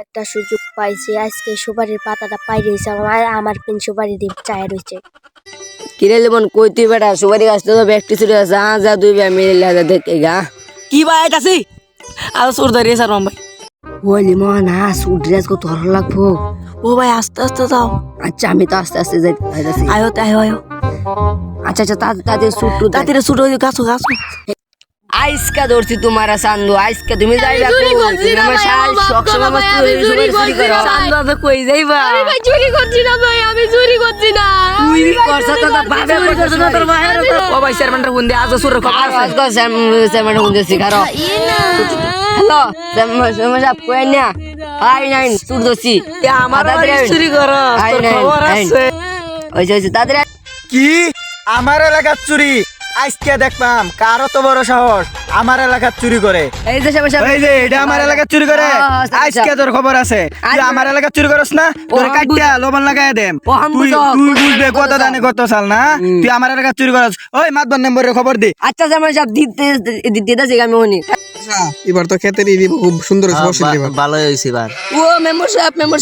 একটা সুযোগ পাইছি, আজকে সুপারির পাতাটা পাই রয়েছে, আমার পিন সুপারি দিয়ে চায় রয়েছে। কিরে লেমন কই তুই বেটা সুপারি গাছ তো ব্যক্তি চলে আছে যা দুই ভাই মিলে দেখে গা কি ভাই আইতাছি আর সুর ধরিয়ে স্যার ভাই। ওই লিমন সুট ড্রেস কত ভালো লাগবো। ও ভাই আস্তে আস্তে যাও। আচ্ছা আমি তো আস্তে আস্তে যাইতেছি। আয়ো আয়ো আয়ো। আচ্ছা আচ্ছা তাদের সুট টু তাড়াতাড়ি সুট হয়ে গাছো গাছো। আইসকা ধরছি তোমার সান্দু আইসকা তুমি যাইবা চুরি করছি না ভাই, আমার মাফ করো ভাই, আমি চুরি করছি না। চান্দা কই যাইবা? আমি ভাই চুরি করছি না ভাই, আমি চুরি করছি না। তুই করছ তো বাবা চুরি করছ না তোর ভাই। ও ভাই চেয়ারম্যানটা ফোন দিয়ে আজ সুরের খবর আর আছে। আজকে সেমন হুঁদে শিখারো। হ্যালো সব কই না আই নাইন সুট দছি এ আমার বাড়ি চুরি করো তোর খবর আছে। ওই তাদের কি আমার এলাকার চুরি আজকে দেখলাম কারো তো বড় সাহস আমার এলাকার চুরি করে। এই যে সব এই যে এটা আমার এলাকার চুরি করে আজকে তোর খবর আছে। তুই আমার এলাকার চুরি করস না তোর কাটিয়া লবণ লাগাই দেম। তুই তুই বুঝবে কত দানে কত সাল না তুই আমার এলাকার চুরি করস। ওই মাতবর নম্বরের খবর দে। আচ্ছা যেমন সব দিতেছি আমি উনি এবার তো খেতে দিয়ে দিব খুব সুন্দর ফসল এবার ভালো হয়েছে এবার। ও মেম্বার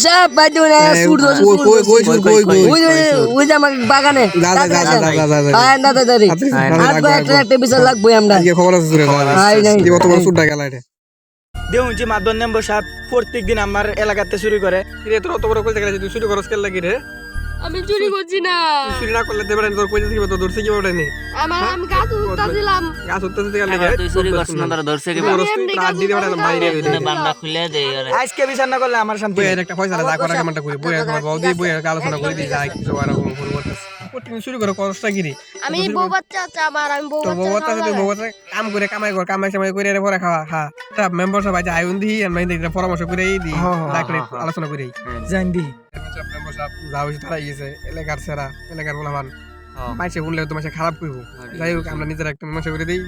সাহেব বাইদে না সুট দছি ওই যে আমার বাগানে যা যা যা যা যা যা যা আয় দাদা দাদি একটা বিচার লাগবো আমরা আজকে খবর আছে সুরে আই নাই দিব তোমার সুটটা গেল এটা দেখুন যে মাতবর নম্বর সাহেব প্রত্যেকদিন আমার এলাকাতে চুরি করে। রে তোর অত বড় কইতে গেলে তুই চুরি করস কেন লাগি রে আমি চুরি করছি না, তুই চুরি না করলে দেবেন তোর কইতে থাকিব তো ধরছে কি ওটা নে আমি গাছ উঠতেছিলাম। গাছ উঠতে থেকে লাগে তুই চুরি করছ না তোরা ধরছে কি রাত দিতে পারে বাইরে দিতে বান্না খুলে দে এবারে। আজকে বিচার না করলে আমার শান্তি বইয়ের একটা পয়সা যা করার কামটা করি বইয়ের তোমার বউ দিয়ে বইয়ের আলোচনা করে দিই যাই কিছু আর কোনো ভুল করতেছ প্রতিদিন চুরি করে কষ্টটা কি রে আমি বউ বাচ্চা আছে আমার, আমি বউ তোর বউ বাচ্চা আছে তুই বউ আছে কাম করে কামাই কর কামাই কামাই করে এর পরে খাওয়া খা তা মেম্বার সবাই যে আইন দি আর মাইন দিরা পরামর্শ করে দি ডাক্তার আলোচনা করে জান দি মেম্বার সাহেব যা হইছে তারা গেছে এলাকার সেরা এলাকার বলামান মাইসে শুনলে তোমার খারাপ কইব যাই হোক আমরা নিজেরা একটা মীমাংসা করে দিই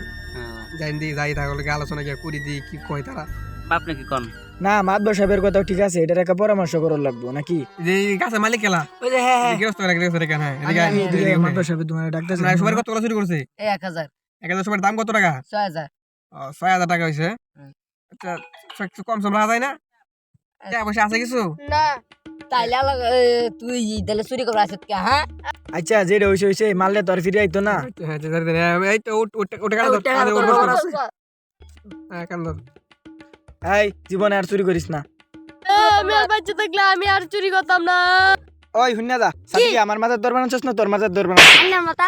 জাইন দি যাই তাহলে আলোচনা গিয়ে করি দি কি কয় তারা বাপ নাকি কোন না মাতবর সাহেবের কথা ঠিক আছে, এটার একটা পরামর্শ করার লাগবো নাকি? যে গাছের মালিক কেলা ওই যে হ্যাঁ গৃহস্থ কেন হ্যাঁ মাতবর সাহেব তোমার ডাক্তার সবার কত টাকা চুরি করছে 1000 1000 সবার দাম কত টাকা 6000 6000 টাকা হইছে আচ্ছা একটু কম সম রাখা যায় না টাকা পয়সা আছে কিছু না। তাইলে তুই তাহলে চুরি করে আসত কে হ্যাঁ আচ্ছা যেটা হইছে হইছে মারলে তো আর ফিরে আইতো না। হ্যাঁ এই তো ওটা কান ধর হ্যাঁ কান ধর এই জীবনে আর চুরি করিস না। আমি আর বাচ্চা থাকলে আমি আর চুরি করতাম না। ওই হুন্না দা সাথী আমার মাথার দরবার আনছস না তোর মাথার দরবার আনছস? আন্নার মাথা